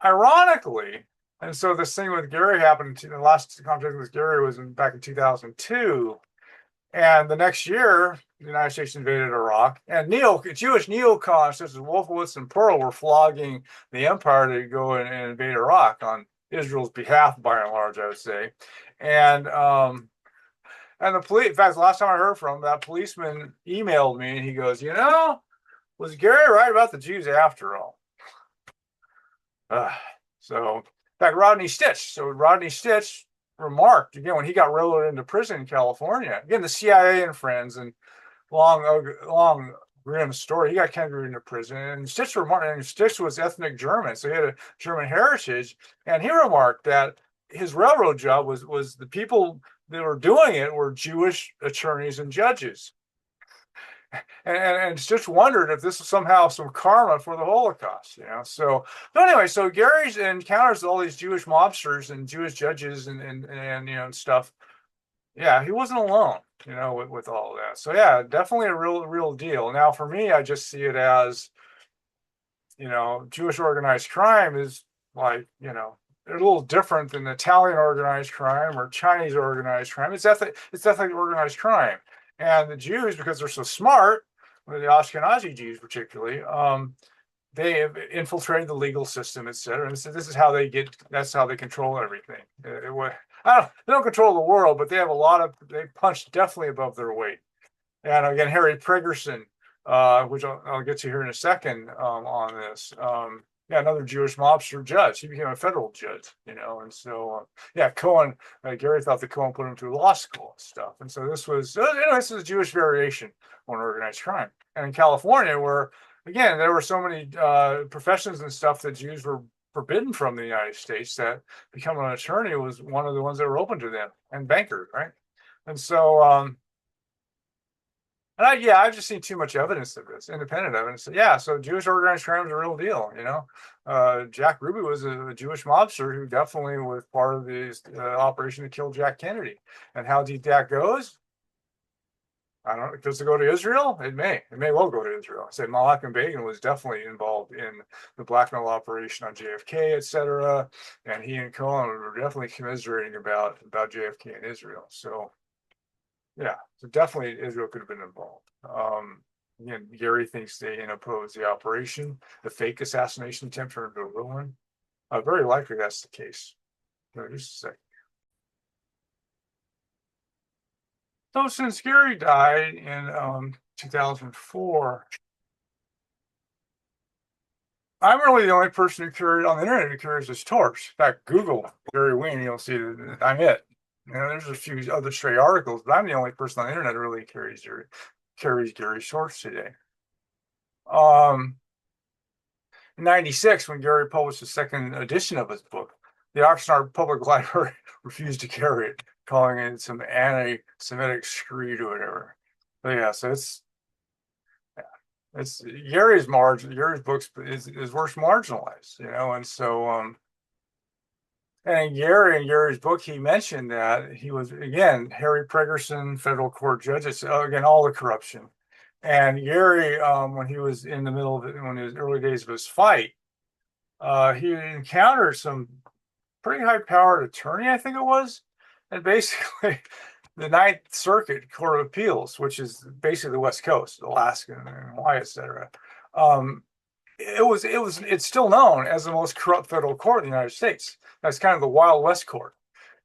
Ironically, and so this thing with Gary happened. The last contact with Gary was back in 2002, and the next year, the United States invaded Iraq, and Jewish neocons such as Wolfowitz and Pearl were flogging the empire to go and invade Iraq on Israel's behalf, by and large, I would say. And the police, in fact, the last time I heard from him, that policeman emailed me and he goes, was Gary right about the Jews after all? So, in fact, Rodney Stitch remarked, again, when he got rolled into prison in California, again, the CIA and friends, and long grim story, he got kangarooed into prison, and Stitch was ethnic German, so he had a German heritage, and he remarked that his railroad job was the people that were doing it were Jewish attorneys and judges. And Stitch wondered if this was somehow some karma for the Holocaust, So anyway, so Gary's encounters all these Jewish mobsters and Jewish judges and stuff. Yeah, he wasn't alone, with all of that. So yeah, definitely a real deal. Now for me, I just see it as, Jewish organized crime is like, they're a little different than Italian organized crime or Chinese organized crime. It's definitely organized crime. And the Jews, because they're so smart, the Ashkenazi Jews particularly, they have infiltrated the legal system, et cetera. And so that's how they control everything. They don't control the world, but they punch definitely above their weight. And again, Harry Pregerson, which I'll get to here in a second on this. Another Jewish mobster judge. He became a federal judge, and so, Cohen, Gary thought that Cohen put him through law school and stuff. And so this is a Jewish variation on organized crime. And in California, where, again, there were so many professions and stuff that Jews were forbidden from the United States, that becoming an attorney was one of the ones that were open to them, and bankers, right? And so, I've just seen too much evidence of this, independent evidence. So Jewish organized crime is a real deal. Jack Ruby was a Jewish mobster who definitely was part of the operation to kill Jack Kennedy. And how deep that goes, I don't know. Does it go to Israel? It may. It may well go to Israel. I say Malak Begin was definitely involved in the blackmail operation on JFK, et cetera. And he and Cohen were definitely commiserating about JFK and Israel. So yeah, so definitely Israel could have been involved. Again, Gary thinks they opposed the operation, the fake assassination attempt turned into a real one. Very likely that's the case. Just a second. So since Gary died in 2004, I'm really the only person who carried on the internet who carries this torch. In fact, Google Gary Wean, you'll see that I'm it. There's a few other stray articles, but I'm the only person on the internet who really carries Gary's torch today. In '96, when Gary published the second edition of his book, the Oxnard Public Library refused to carry it, calling it some anti-Semitic screed or whatever. But yeah, so it's Gary's books is worse marginalized, and so and in Gary's book, he mentioned that he was, again, Harry Pregerson, federal court judge. It's, again, all the corruption. And Gary, when he was in the middle of it, when his early days of his fight, he encountered some pretty high-powered attorney, I think it was, and basically the Ninth Circuit Court of Appeals, which is basically the West Coast, Alaska and Hawaii, et cetera. It's still known as the most corrupt federal court in the United States. That's kind of the Wild West court,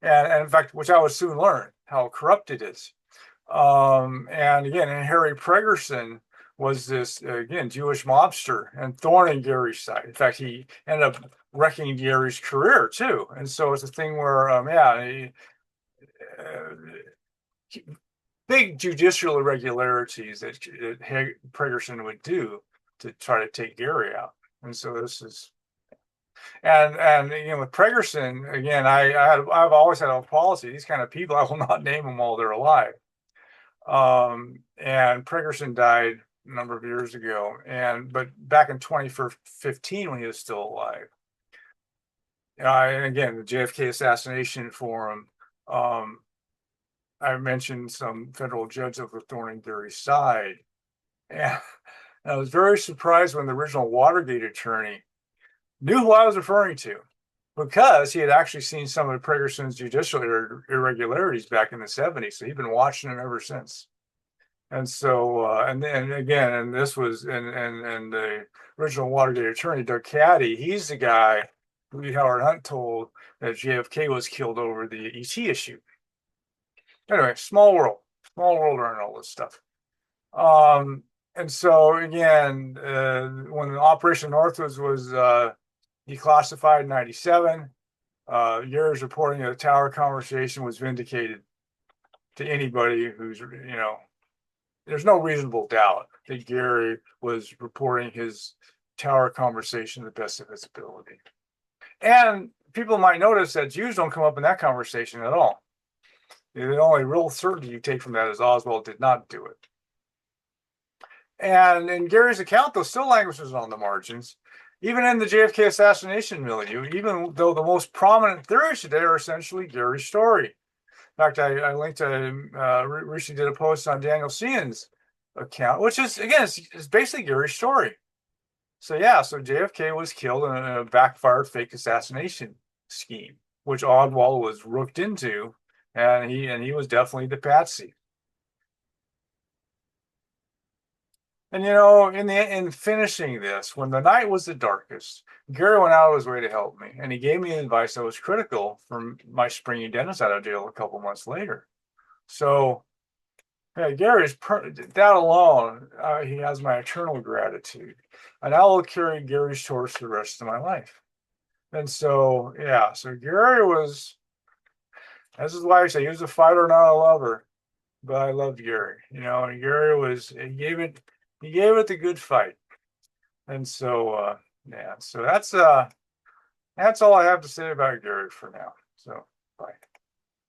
and in fact, which I would soon learn how corrupt it is. And again, and Harry Pregerson was this again Jewish mobster and thorn in Gary's side. In fact, he ended up wrecking Gary's career too. And so it's a thing where, big judicial irregularities that Pregerson would do to try to take Gary out. And so this is, and with Pregerson, again, I've always had a policy. These kind of people, I will not name them while they're alive. And Pregerson died a number of years ago, but back in 2015 when he was still alive. And again, the JFK assassination forum. I mentioned some federal judge that was thorn in Gary's side, and I was very surprised when the original Watergate attorney knew who I was referring to, because he had actually seen some of Pregerson's judicial irregularities back in the 70s. So he'd been watching them ever since. And so, and this was, and the original Watergate attorney, Doug Caddy, he's the guy who Lee Howard Hunt told that JFK was killed over the ET issue. Anyway, small world around all this stuff. And so again, when Operation Northwoods was declassified in '97, Gary's reporting of the tower conversation was vindicated to anybody who's, there's no reasonable doubt that Gary was reporting his tower conversation to the best of his ability. And people might notice that Jews don't come up in that conversation at all. The only real certainty you take from that is Oswald did not do it. And in Gary's account, though, still languishes on the margins, even in the JFK assassination milieu, even though the most prominent theories today are essentially Gary's story. In fact, I linked recently did a post on Daniel Sheehan's account, which is, again, it's basically Gary's story. So yeah, so JFK was killed in a backfired fake assassination scheme, which Oswald was rooked into, and he was definitely the patsy. And in finishing this, when the night was the darkest, Gary went out of his way to help me, and he gave me advice that was critical for my springing Dennis out of jail a couple months later. So, yeah, Gary's that alone, he has my eternal gratitude, and I will carry Gary's torch the rest of my life. And so, yeah, so Gary was, as his wife said, he was a fighter, not a lover, but I loved Gary. And Gary he gave it the good fight. And so, yeah, so that's all I have to say about Gary for now. So, bye.